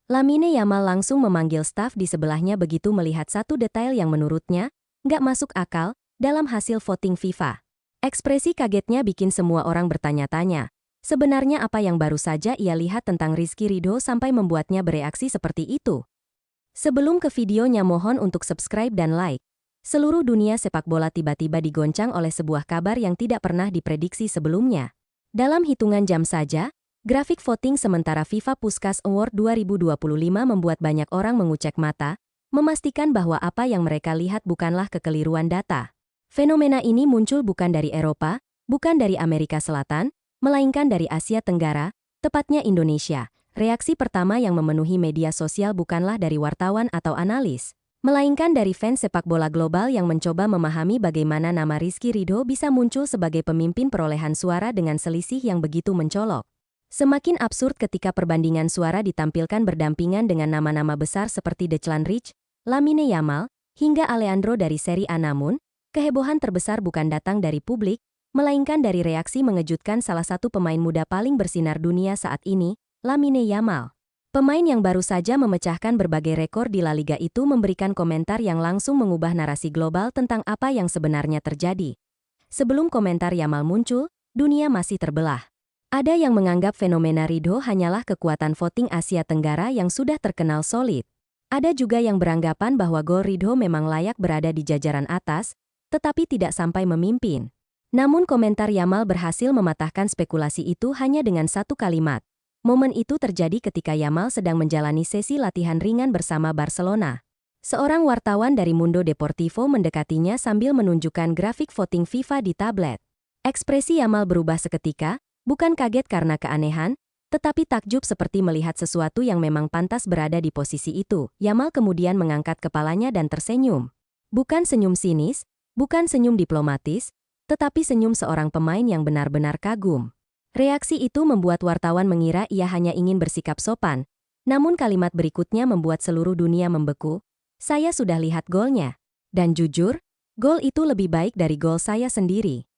Lamine Yamal langsung memanggil staf di sebelahnya begitu melihat satu detail yang menurutnya nggak masuk akal dalam hasil voting FIFA. Ekspresi kagetnya bikin semua orang bertanya-tanya. Sebenarnya apa yang baru saja ia lihat tentang Rizky Ridho sampai membuatnya bereaksi seperti itu? Sebelum ke videonya mohon untuk subscribe dan like. Seluruh dunia sepak bola tiba-tiba digoncang oleh sebuah kabar yang tidak pernah diprediksi sebelumnya. Dalam hitungan jam saja, grafik voting sementara FIFA Puskas Award 2025 membuat banyak orang mengucek mata, memastikan bahwa apa yang mereka lihat bukanlah kekeliruan data. Fenomena ini muncul bukan dari Eropa, bukan dari Amerika Selatan, melainkan dari Asia Tenggara, tepatnya Indonesia. Reaksi pertama yang memenuhi media sosial bukanlah dari wartawan atau analis, melainkan dari fans sepak bola global yang mencoba memahami bagaimana nama Rizky Ridho bisa muncul sebagai pemimpin perolehan suara dengan selisih yang begitu mencolok. Semakin absurd ketika perbandingan suara ditampilkan berdampingan dengan nama-nama besar seperti Declan Rice, Lamine Yamal, hingga Alejandro dari Serie A. Namun, kehebohan terbesar bukan datang dari publik, melainkan dari reaksi mengejutkan salah satu pemain muda paling bersinar dunia saat ini, Lamine Yamal. Pemain yang baru saja memecahkan berbagai rekor di La Liga itu memberikan komentar yang langsung mengubah narasi global tentang apa yang sebenarnya terjadi. Sebelum komentar Yamal muncul, dunia masih terbelah. Ada yang menganggap fenomena Ridho hanyalah kekuatan voting Asia Tenggara yang sudah terkenal solid. Ada juga yang beranggapan bahwa gol Ridho memang layak berada di jajaran atas, tetapi tidak sampai memimpin. Namun komentar Yamal berhasil mematahkan spekulasi itu hanya dengan satu kalimat. Momen itu terjadi ketika Yamal sedang menjalani sesi latihan ringan bersama Barcelona. Seorang wartawan dari Mundo Deportivo mendekatinya sambil menunjukkan grafik voting FIFA di tablet. Ekspresi Yamal berubah seketika, bukan kaget karena keanehan, tetapi takjub seperti melihat sesuatu yang memang pantas berada di posisi itu. Yamal kemudian mengangkat kepalanya dan tersenyum. Bukan senyum sinis, bukan senyum diplomatis, tetapi senyum seorang pemain yang benar-benar kagum. Reaksi itu membuat wartawan mengira ia hanya ingin bersikap sopan, namun kalimat berikutnya membuat seluruh dunia membeku. Saya sudah lihat golnya. Dan jujur, gol itu lebih baik dari gol saya sendiri.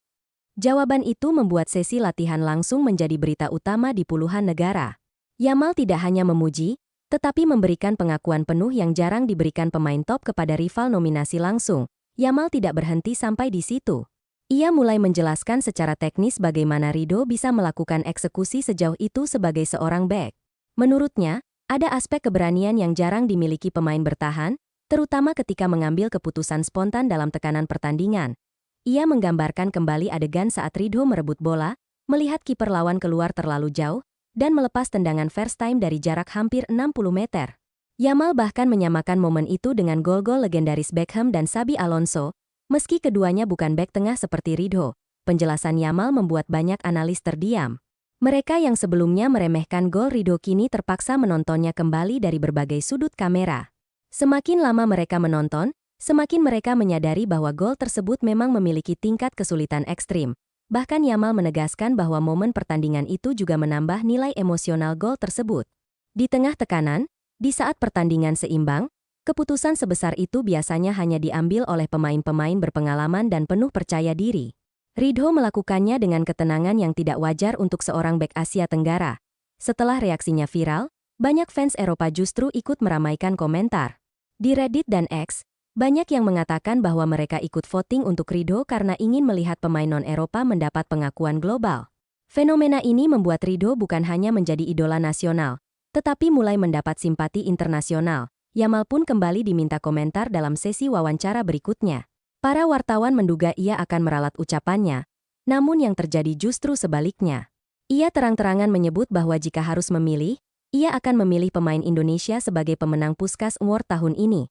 Jawaban itu membuat sesi latihan langsung menjadi berita utama di puluhan negara. Yamal tidak hanya memuji, tetapi memberikan pengakuan penuh yang jarang diberikan pemain top kepada rival nominasi langsung. Yamal tidak berhenti sampai di situ. Ia mulai menjelaskan secara teknis bagaimana Ridho bisa melakukan eksekusi sejauh itu sebagai seorang bek. Menurutnya, ada aspek keberanian yang jarang dimiliki pemain bertahan, terutama ketika mengambil keputusan spontan dalam tekanan pertandingan. Ia menggambarkan kembali adegan saat Ridho merebut bola, melihat kiper lawan keluar terlalu jauh, dan melepas tendangan first time dari jarak hampir 60 meter. Yamal bahkan menyamakan momen itu dengan gol-gol legendaris Beckham dan Xabi Alonso. Meski keduanya bukan bek tengah seperti Ridho, penjelasan Yamal membuat banyak analis terdiam. Mereka yang sebelumnya meremehkan gol Ridho kini terpaksa menontonnya kembali dari berbagai sudut kamera. Semakin lama mereka menonton, semakin mereka menyadari bahwa gol tersebut memang memiliki tingkat kesulitan ekstrim. Bahkan Yamal menegaskan bahwa momen pertandingan itu juga menambah nilai emosional gol tersebut. Di tengah tekanan, di saat pertandingan seimbang, keputusan sebesar itu biasanya hanya diambil oleh pemain-pemain berpengalaman dan penuh percaya diri. Ridho melakukannya dengan ketenangan yang tidak wajar untuk seorang bek Asia Tenggara. Setelah reaksinya viral, banyak fans Eropa justru ikut meramaikan komentar. Di Reddit dan X, banyak yang mengatakan bahwa mereka ikut voting untuk Ridho karena ingin melihat pemain non-Eropa mendapat pengakuan global. Fenomena ini membuat Ridho bukan hanya menjadi idola nasional, tetapi mulai mendapat simpati internasional. Yamal pun kembali diminta komentar dalam sesi wawancara berikutnya. Para wartawan menduga ia akan meralat ucapannya, namun yang terjadi justru sebaliknya. Ia terang-terangan menyebut bahwa jika harus memilih, ia akan memilih pemain Indonesia sebagai pemenang Puskas Award tahun ini.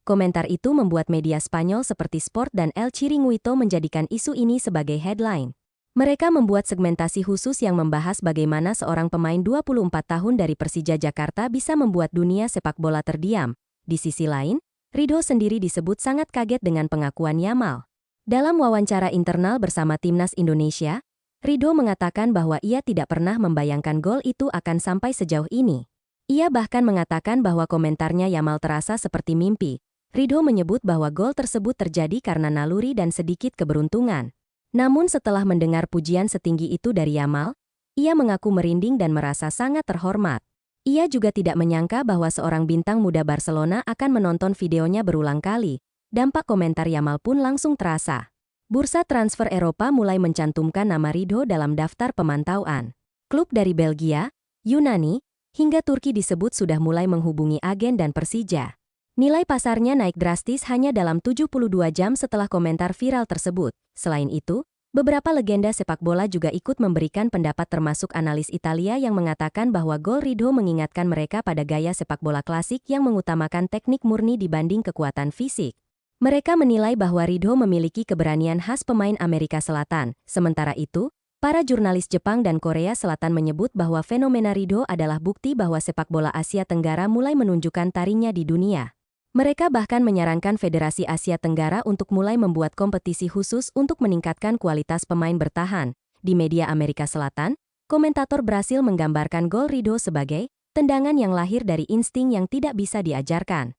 Komentar itu membuat media Spanyol seperti Sport dan El Chiringuito menjadikan isu ini sebagai headline. Mereka membuat segmentasi khusus yang membahas bagaimana seorang pemain 24 tahun dari Persija Jakarta bisa membuat dunia sepak bola terdiam. Di sisi lain, Ridho sendiri disebut sangat kaget dengan pengakuan Yamal. Dalam wawancara internal bersama Timnas Indonesia, Ridho mengatakan bahwa ia tidak pernah membayangkan gol itu akan sampai sejauh ini. Ia bahkan mengatakan bahwa komentarnya Yamal terasa seperti mimpi. Ridho menyebut bahwa gol tersebut terjadi karena naluri dan sedikit keberuntungan. Namun setelah mendengar pujian setinggi itu dari Yamal, ia mengaku merinding dan merasa sangat terhormat. Ia juga tidak menyangka bahwa seorang bintang muda Barcelona akan menonton videonya berulang kali. Dampak komentar Yamal pun langsung terasa. Bursa transfer Eropa mulai mencantumkan nama Ridho dalam daftar pemantauan. Klub dari Belgia, Yunani, hingga Turki disebut sudah mulai menghubungi agen dan Persija. Nilai pasarnya naik drastis hanya dalam 72 jam setelah komentar viral tersebut. Selain itu, beberapa legenda sepak bola juga ikut memberikan pendapat termasuk analis Italia yang mengatakan bahwa gol Ridho mengingatkan mereka pada gaya sepak bola klasik yang mengutamakan teknik murni dibanding kekuatan fisik. Mereka menilai bahwa Ridho memiliki keberanian khas pemain Amerika Selatan. Sementara itu, para jurnalis Jepang dan Korea Selatan menyebut bahwa fenomena Ridho adalah bukti bahwa sepak bola Asia Tenggara mulai menunjukkan taringnya di dunia. Mereka bahkan menyarankan Federasi Asia Tenggara untuk mulai membuat kompetisi khusus untuk meningkatkan kualitas pemain bertahan. Di media Amerika Selatan, komentator Brasil menggambarkan gol Ridho sebagai tendangan yang lahir dari insting yang tidak bisa diajarkan.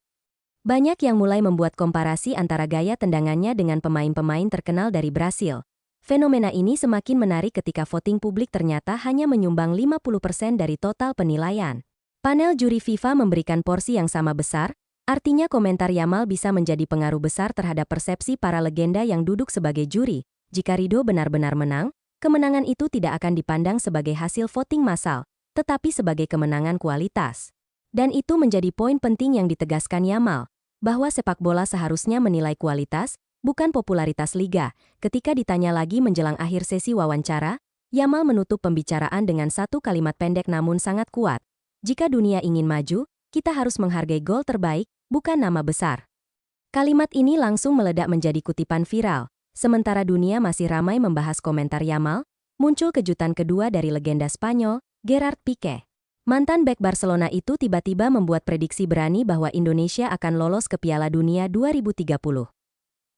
Banyak yang mulai membuat komparasi antara gaya tendangannya dengan pemain-pemain terkenal dari Brasil. Fenomena ini semakin menarik ketika voting publik ternyata hanya menyumbang 50% dari total penilaian. Panel juri FIFA memberikan porsi yang sama besar. Artinya komentar Yamal bisa menjadi pengaruh besar terhadap persepsi para legenda yang duduk sebagai juri. Jika Ridho benar-benar menang, kemenangan itu tidak akan dipandang sebagai hasil voting massal, tetapi sebagai kemenangan kualitas. Dan itu menjadi poin penting yang ditegaskan Yamal, bahwa sepak bola seharusnya menilai kualitas, bukan popularitas liga. Ketika ditanya lagi menjelang akhir sesi wawancara, Yamal menutup pembicaraan dengan satu kalimat pendek namun sangat kuat. Jika dunia ingin maju, kita harus menghargai gol terbaik, bukan nama besar. Kalimat ini langsung meledak menjadi kutipan viral. Sementara dunia masih ramai membahas komentar Yamal, muncul kejutan kedua dari legenda Spanyol, Gerard Piqué. Mantan bek Barcelona itu tiba-tiba membuat prediksi berani bahwa Indonesia akan lolos ke Piala Dunia 2030.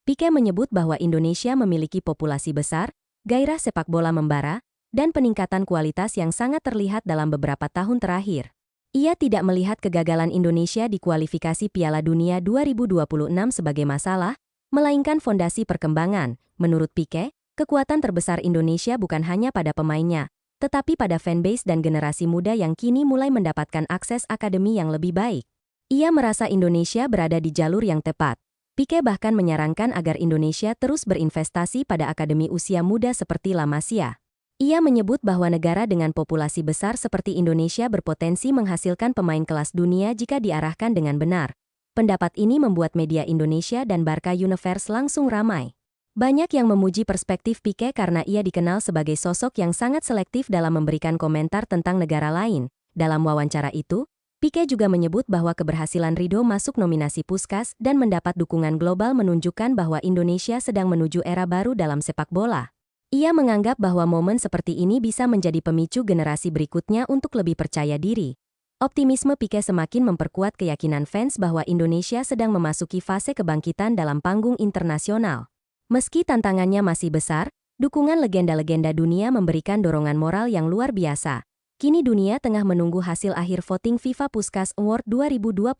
Piqué menyebut bahwa Indonesia memiliki populasi besar, gairah sepak bola membara, dan peningkatan kualitas yang sangat terlihat dalam beberapa tahun terakhir. Ia tidak melihat kegagalan Indonesia di kualifikasi Piala Dunia 2026 sebagai masalah, melainkan fondasi perkembangan. Menurut Piqué, kekuatan terbesar Indonesia bukan hanya pada pemainnya, tetapi pada fanbase dan generasi muda yang kini mulai mendapatkan akses akademi yang lebih baik. Ia merasa Indonesia berada di jalur yang tepat. Piqué bahkan menyarankan agar Indonesia terus berinvestasi pada akademi usia muda seperti La Masia. Ia menyebut bahwa negara dengan populasi besar seperti Indonesia berpotensi menghasilkan pemain kelas dunia jika diarahkan dengan benar. Pendapat ini membuat media Indonesia dan Barca Universe langsung ramai. Banyak yang memuji perspektif Piqué karena ia dikenal sebagai sosok yang sangat selektif dalam memberikan komentar tentang negara lain. Dalam wawancara itu, Piqué juga menyebut bahwa keberhasilan Ridho masuk nominasi Puskás dan mendapat dukungan global menunjukkan bahwa Indonesia sedang menuju era baru dalam sepak bola. Ia menganggap bahwa momen seperti ini bisa menjadi pemicu generasi berikutnya untuk lebih percaya diri. Optimisme Piqué semakin memperkuat keyakinan fans bahwa Indonesia sedang memasuki fase kebangkitan dalam panggung internasional. Meski tantangannya masih besar, dukungan legenda-legenda dunia memberikan dorongan moral yang luar biasa. Kini dunia tengah menunggu hasil akhir voting FIFA Puskás Award 2025.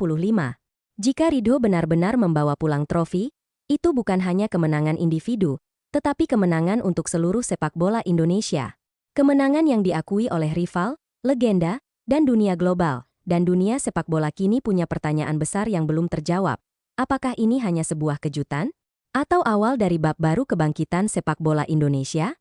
Jika Ridho benar-benar membawa pulang trofi, itu bukan hanya kemenangan individu, tetapi kemenangan untuk seluruh sepak bola Indonesia. Kemenangan yang diakui oleh rival, legenda, dan dunia global. Dan dunia sepak bola kini punya pertanyaan besar yang belum terjawab. Apakah ini hanya sebuah kejutan? Atau awal dari bab baru kebangkitan sepak bola Indonesia?